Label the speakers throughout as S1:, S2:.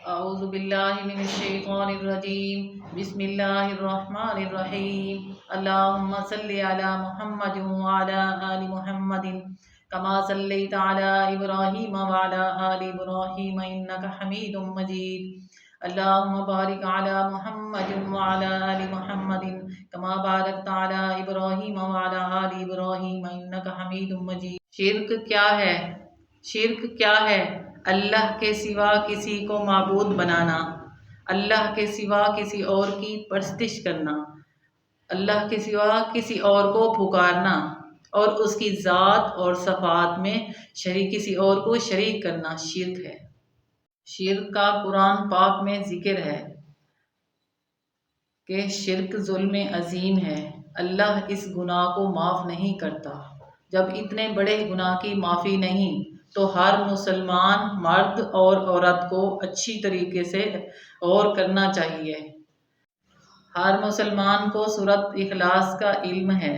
S1: أعوذ بالله من الشيطان الرجيم بسم الله الرحمن الرحيم اللهم صل على محمد وعلى آل محمد كما صليت على إبراهيم وعلى آل إبراهيم إنك حميد مجيد اللهم بارك على محمد وعلى آل محمد كما باركت على إبراهيم وعلى آل إبراهيم إنك حميد مجيد۔ شرک کیا ہے؟ شرک کیا ہے؟ اللہ کے سوا کسی کو معبود بنانا، اللہ کے سوا کسی اور کی پرستش کرنا، اللہ کے سوا کسی اور کو پکارنا اور اس کی ذات اور صفات میں کسی اور کو شریک کرنا شرک ہے۔ شرک کا قرآن پاک میں ذکر ہے کہ شرک ظلم عظیم ہے، اللہ اس گناہ کو معاف نہیں کرتا۔ جب اتنے بڑے گناہ کی معافی نہیں تو ہر مسلمان مرد اور عورت کو اچھی طریقے سے غور کرنا چاہیے۔ ہر مسلمان کو سورۃ اخلاص کا علم ہے،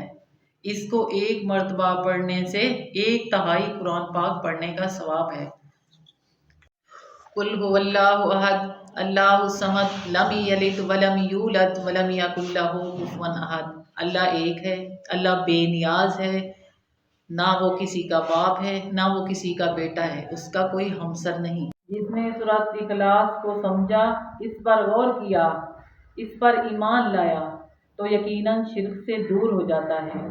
S1: اس کو ایک مرتبہ پڑھنے سے 1/3 قرآن پاک پڑھنے کا ثواب ہے۔ قل هو اللہ احد اللہ الصمد لم یلد ولم یولد ولم یکن لہ کفوا احد۔ اللہ ایک ہے، اللہ بے نیاز ہے، نہ وہ کسی کا باپ ہے نہ وہ کسی کا بیٹا ہے، اس کا کوئی ہمسر نہیں۔ جس نے سورۃ اخلاص کو سمجھا، اس پر غور کیا، اس پر ایمان لایا تو یقیناً شرک سے دور ہو جاتا ہے۔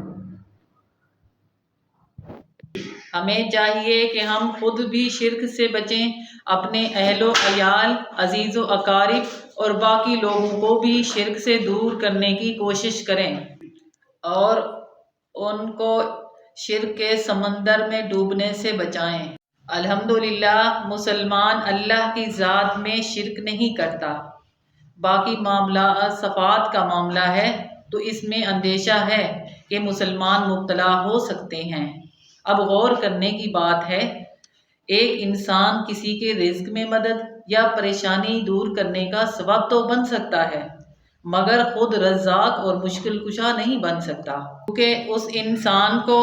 S1: ہمیں چاہیے کہ ہم خود بھی شرک سے بچیں، اپنے اہل و عیال، عزیز و اقارب اور باقی لوگوں کو بھی شرک سے دور کرنے کی کوشش کریں اور ان کو شرک کے سمندر میں ڈوبنے سے بچائیں۔ الحمدللہ مسلمان اللہ کی ذات میں شرک نہیں کرتا۔ باقی معاملات صفات کا معاملہ ہے تو اس میں اندیشہ ہے کہ مسلمان مبتلا ہو سکتے ہیں۔ اب غور کرنے کی بات ہے، ایک انسان کسی کے رزق میں مدد یا پریشانی دور کرنے کا سبب تو بن سکتا ہے مگر خود رزاق اور مشکل کشا نہیں بن سکتا، کیونکہ اس انسان کو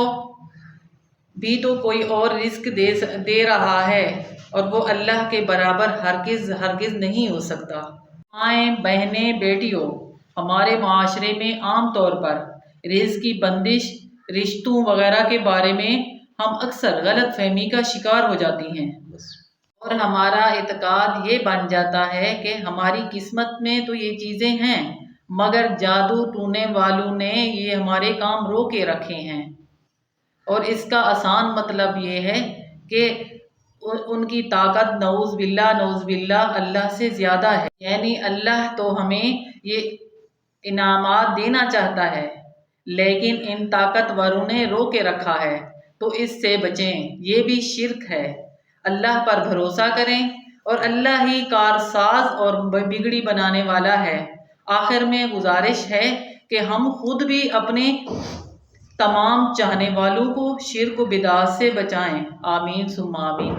S1: بھی تو کوئی اور رزق دے رہا ہے اور وہ اللہ کے برابر ہرگز نہیں ہو سکتا۔ مائیں، بہنیں، بیٹیوں، ہمارے معاشرے میں عام طور پر رزق کی بندش، رشتوں وغیرہ کے بارے میں ہم اکثر غلط فہمی کا شکار ہو جاتی ہیں اور ہمارا اعتقاد یہ بن جاتا ہے کہ ہماری قسمت میں تو یہ چیزیں ہیں مگر جادو ٹونے والوں نے یہ ہمارے کام رو کے رکھے ہیں، اور اس کا آسان مطلب یہ ہے کہ ان کی طاقت نعوذ باللہ اللہ سے زیادہ ہے، یعنی اللہ تو ہمیں یہ انعامات دینا چاہتا ہے لیکن ان طاقتوروں نے رو کے رکھا ہے، تو اس سے بچیں، یہ بھی شرک ہے۔ اللہ پر بھروسہ کریں اور اللہ ہی کارساز اور بگڑی بنانے والا ہے۔ آخر میں گزارش ہے کہ ہم خود بھی اپنے تمام چاہنے والوں کو شرک و بدعات سے بچائیں۔ آمین ثم آمین۔